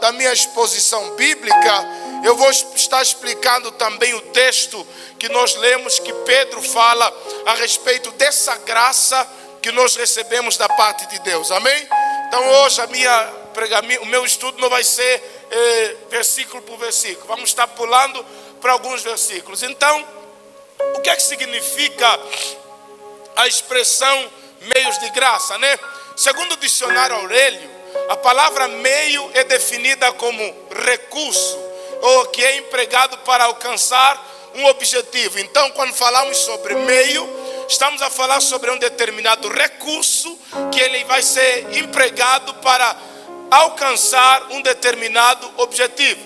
da minha exposição bíblica, eu vou estar explicando também o texto que nós lemos, que Pedro fala a respeito dessa graça que nós recebemos da parte de Deus. Amém? Então hoje o meu estudo não vai ser versículo por versículo. Vamos estar pulando para alguns versículos. Então, o que é que significa a expressão meios de graça, né? Segundo o dicionário Aurélio, a palavra meio é definida como recurso, ou que é empregado para alcançar um objetivo. Então, quando falamos sobre meio, estamos a falar sobre um determinado recurso que ele vai ser empregado para alcançar um determinado objetivo.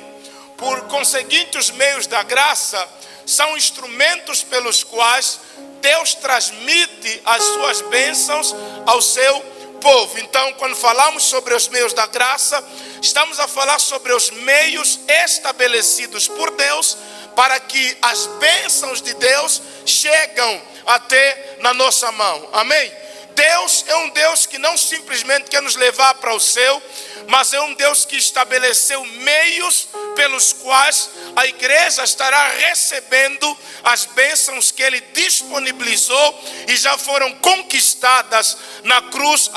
Por conseguinte, os meios da graça são instrumentos pelos quais Deus transmite as suas bênçãos ao seu povo. Então, quando falamos sobre os meios da graça, estamos a falar sobre os meios estabelecidos por Deus para que as bênçãos de Deus chegam até na nossa mão. Amém? Deus é um Deus que não simplesmente quer nos levar para o céu, mas é um Deus que estabeleceu meios pelos quais a igreja estará recebendo as bênçãos que Ele disponibilizou e já foram conquistadas na cruz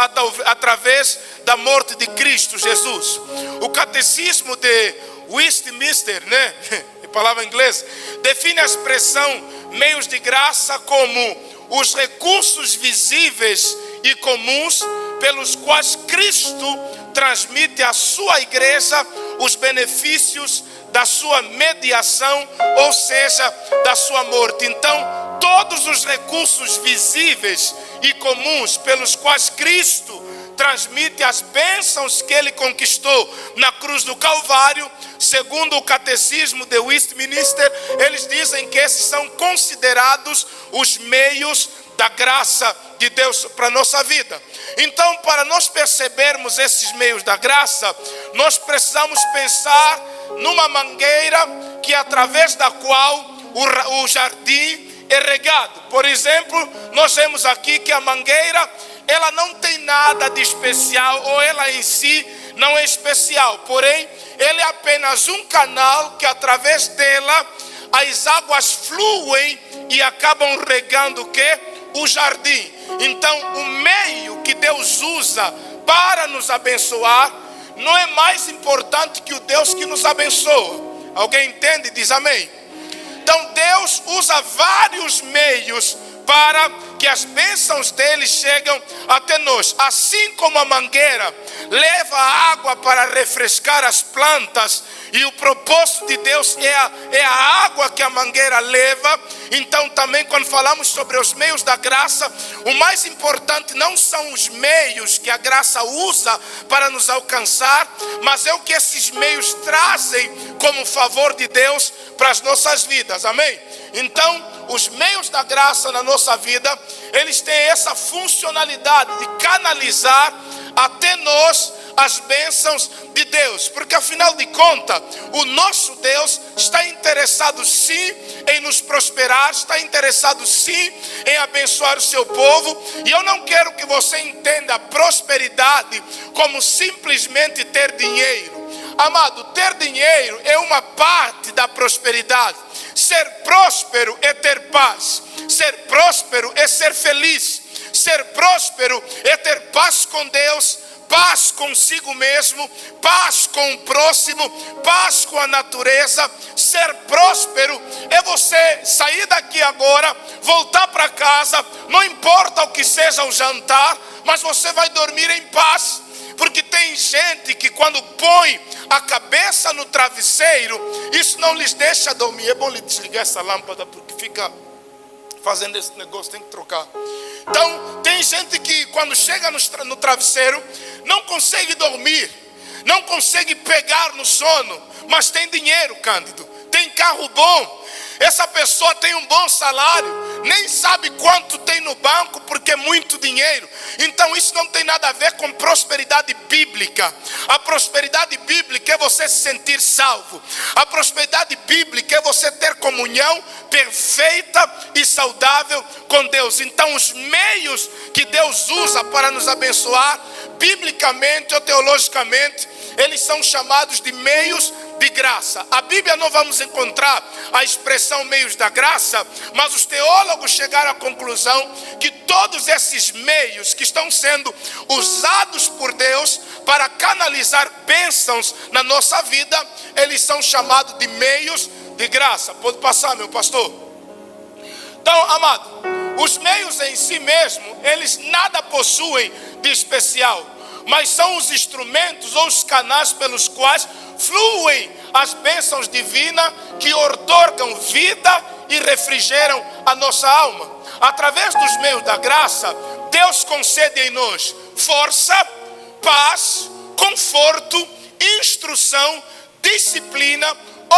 através da morte de Cristo Jesus. O catecismo de Westminster, né? Palavra inglesa, define a expressão meios de graça como os recursos visíveis e comuns pelos quais Cristo transmite à sua igreja os benefícios da sua mediação, ou seja, da sua morte. Então, todos os recursos visíveis e comuns pelos quais Cristo transmite as bênçãos que Ele conquistou na cruz do Calvário, segundo o catecismo de Westminster, eles dizem que esses são considerados os meios da graça de Deus para a nossa vida. Então, para nós percebermos esses meios da graça, nós precisamos pensar numa mangueira que através da qual o jardim é regado. Por exemplo, nós vemos aqui que a mangueira, ela não tem nada de especial, ou ela em si não é especial, porém, ele é apenas um canal que através dela as águas fluem e acabam regando o quê? O jardim. Então, o meio que Deus usa para nos abençoar não é mais importante que o Deus que nos abençoa. Alguém entende? Diz amém. Então, Deus usa vários meios para que as bênçãos dele chegam até nós. Assim como a mangueira leva a água para refrescar as plantas, e o propósito de Deus é a água que a mangueira leva. Então também quando falamos sobre os meios da graça, o mais importante não são os meios que a graça usa para nos alcançar, mas é o que esses meios trazem como favor de Deus para as nossas vidas. Amém? Então, os meios da graça na nossa vida, eles têm essa funcionalidade de canalizar até nós as bênçãos de Deus, porque afinal de contas, o nosso Deus está interessado sim em nos prosperar, está interessado sim em abençoar o seu povo. E eu não quero que você entenda a prosperidade como simplesmente ter dinheiro. Amado, ter dinheiro é uma parte da prosperidade. Ser próspero é ter paz. Ser próspero é ser feliz. Ser próspero é ter paz com Deus, paz consigo mesmo, paz com o próximo, paz com a natureza. Ser próspero é você sair daqui agora, voltar para casa, não importa o que seja o jantar, mas você vai dormir em paz. Porque tem gente que quando põe a cabeça no travesseiro, isso não lhes deixa dormir. É bom lhe desligar essa lâmpada, porque fica fazendo esse negócio, tem que trocar. Então, tem gente que quando chega no travesseiro, não consegue dormir, não consegue pegar no sono, mas tem dinheiro, Cândido, tem carro bom. Essa pessoa tem um bom salário, nem sabe quanto tem no banco, porque é muito dinheiro. Então isso não tem nada a ver com prosperidade bíblica. A prosperidade bíblica é você se sentir salvo. A prosperidade bíblica é você ter comunhão perfeita e saudável com Deus. Então os meios que Deus usa para nos abençoar, biblicamente ou teologicamente, eles são chamados de meios de graça. A Bíblia não vamos encontrar a expressão meios da graça, mas os teólogos chegaram à conclusão que todos esses meios que estão sendo usados por Deus para canalizar bênçãos na nossa vida, eles são chamados de meios de graça. Pode passar, meu pastor? Então, amado, os meios em si mesmo, eles nada possuem de especial, mas são os instrumentos ou os canais pelos quais fluem as bênçãos divinas que outorgam vida e refrigeram a nossa alma. Através dos meios da graça, Deus concede em nós força, paz, conforto, instrução, disciplina,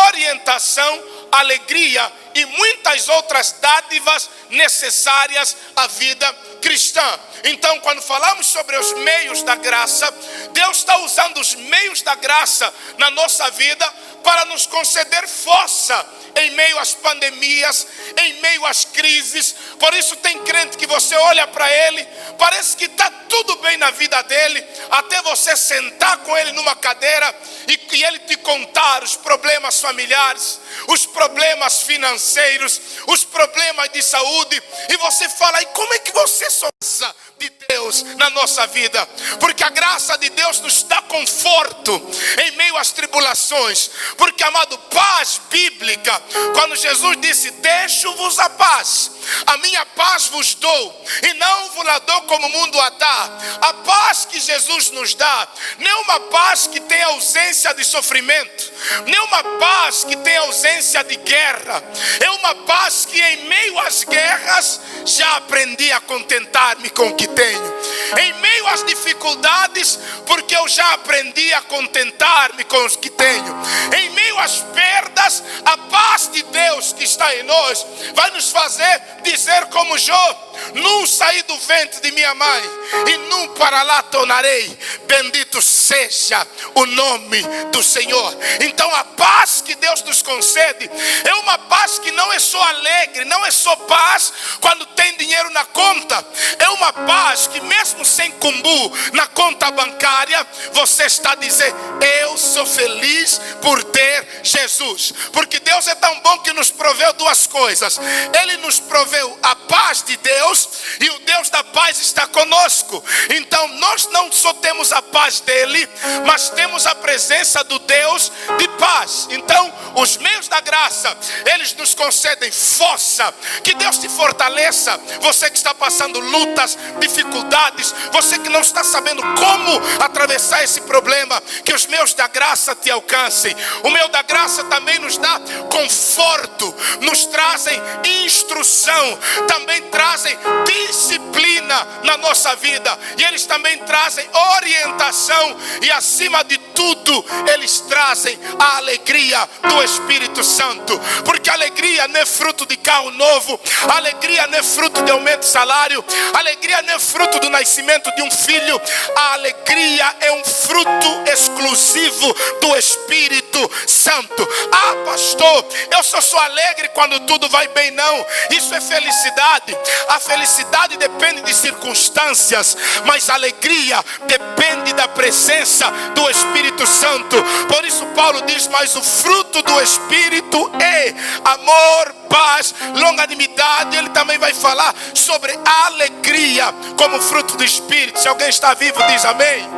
orientação, alegria e muitas outras dádivas necessárias à vida cristã. Então, quando falamos sobre os meios da graça, Deus está usando os meios da graça na nossa vida para nos conceder força em meio às pandemias, em meio às crises. Por isso tem crente que você olha para ele, parece que está tudo bem na vida dele, até você sentar com ele numa cadeira e ele te contar os problemas familiares, os problemas financeiros, os problemas de saúde, e você fala: e como é que você sonsa de Deus na nossa vida? Porque a graça de Deus nos dá conforto em meio às tribulações. Porque, amado, paz bíblica, quando Jesus disse: deixo-vos a paz, a minha paz vos dou, e não vos la dou como o mundo a dá. A paz que Jesus nos dá não é uma paz que tem ausência de sofrimento, não é uma paz que tem ausência de guerra, é uma paz que em meio às guerras já aprendi a contentar-me com o que tenho. Em meio às dificuldades, porque eu já aprendi a contentar-me com os que tenho. Em meio às perdas, a paz de Deus que está em nós vai nos fazer dizer como Jó: não saí do ventre de minha mãe e não para lá tornarei. Bendito seja o nome do Senhor. Então a paz que Deus nos concede é uma paz que não é só alegre, não é só paz quando tem dinheiro na conta. É uma paz que mesmo sem cumbu na conta bancária, você está dizendo: eu sou feliz por ter Jesus. Porque Deus é tão bom que nos proveu duas coisas. Ele nos proveu a paz de Deus, e o Deus da paz está conosco. Então nós não só temos a paz dele, mas temos a presença do Deus de paz. Então os meios da graça, eles nos concedem força. Que Deus te fortaleça. Você que está passando lutas, dificuldades, você que não está sabendo como atravessar esse problema, que os meios da graça te alcancem. O meio da graça também nos dá conforto, nos trazem instrução, também trazem disciplina na nossa vida, e eles também trazem orientação, e acima de tudo eles trazem a alegria do Espírito Santo. Porque a alegria não é fruto de carro novo, a alegria não é fruto de aumento de salário, a alegria não é fruto do nascimento de um filho. A alegria é um fruto exclusivo do Espírito Santo. Ah, pastor, eu só sou alegre quando tudo vai bem. Não, isso é felicidade. A felicidade depende de circunstâncias, mas a alegria depende da presença do Espírito Santo. Por isso Paulo diz: mas o fruto do Espírito é amor, paz, longanimidade. Ele também vai falar sobre a alegria como fruto do Espírito. Se alguém está vivo, diz amém.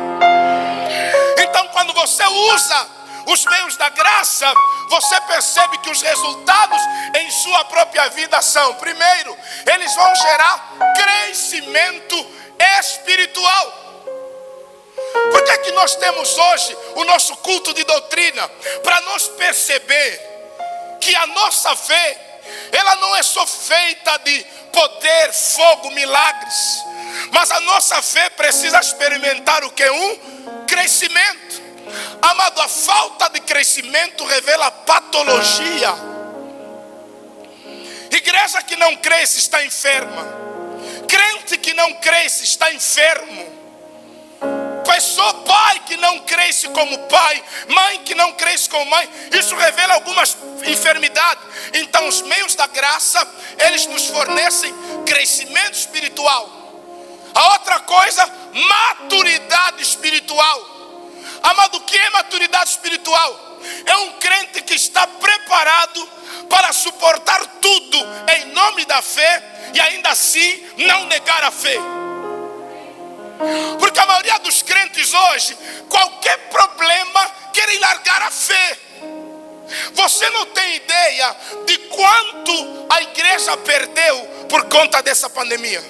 Então, quando você usa os meios da graça, você percebe que os resultados em sua própria vida são: primeiro, eles vão gerar crescimento espiritual. Por que é que nós temos hoje o nosso culto de doutrina? Para nós perceber que a nossa fé, ela não é só feita de poder, fogo, milagres, mas a nossa fé precisa experimentar o que? Um crescimento. Amado, a falta de crescimento revela patologia. Igreja que não cresce está enferma. Crente que não cresce está enfermo. Pessoa, pai que não cresce como pai, mãe que não cresce como mãe, isso revela algumas enfermidades. Então os meios da graça, eles nos fornecem crescimento espiritual. A outra coisa, maturidade espiritual. Amado, o que é maturidade espiritual? É um crente que está preparado para suportar tudo em nome da fé e ainda assim não negar a fé. Porque a maioria dos crentes hoje, qualquer problema, querem largar a fé. Você não tem ideia de quanto a igreja perdeu por conta dessa pandemia.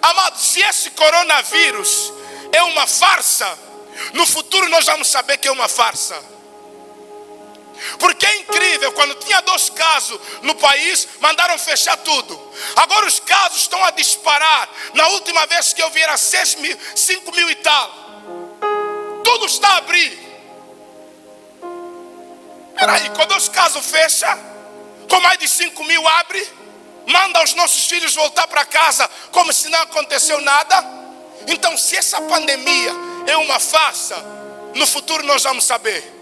Amado, se esse coronavírus é uma farsa, no futuro nós vamos saber que é uma farsa. Porque é incrível, quando tinha 2 casos no país, mandaram fechar tudo. Agora os casos estão a disparar. Na última vez que eu vi era 5 mil e tal. Tudo está a abrir. Peraí, quando os casos fecham, com mais de 5 mil abre, manda os nossos filhos voltar para casa como se não aconteceu nada. Então, se essa pandemia é uma farsa, no futuro nós vamos saber.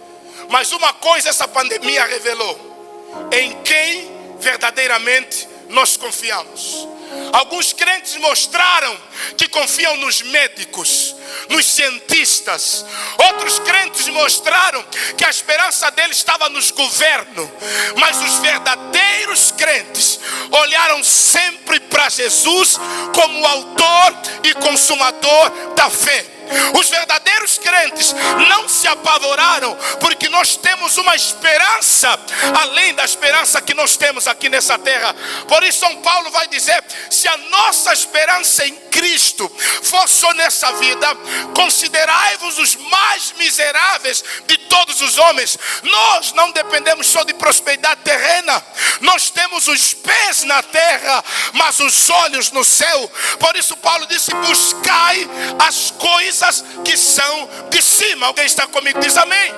Mas uma coisa essa pandemia revelou: em quem verdadeiramente nós confiamos. Alguns crentes mostraram que confiam nos médicos, nos cientistas. Outros crentes mostraram que a esperança deles estava nos governos. Mas os verdadeiros crentes olharam sempre para Jesus como o autor e consumador da fé. Os verdadeiros crentes não se apavoraram, porque nós temos uma esperança além da esperança que nós temos aqui nessa terra. Por isso São Paulo vai dizer: se a nossa esperança em Cristo for só nessa vida, considerai-vos os mais miseráveis de todos os homens. Nós não dependemos só de prosperidade terrena. Nós temos os pés na terra, mas os olhos no céu. Por isso Paulo disse: buscai as coisas que são de cima. Alguém está comigo? Diz amém.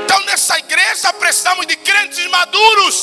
Então nessa igreja precisamos de crentes maduros.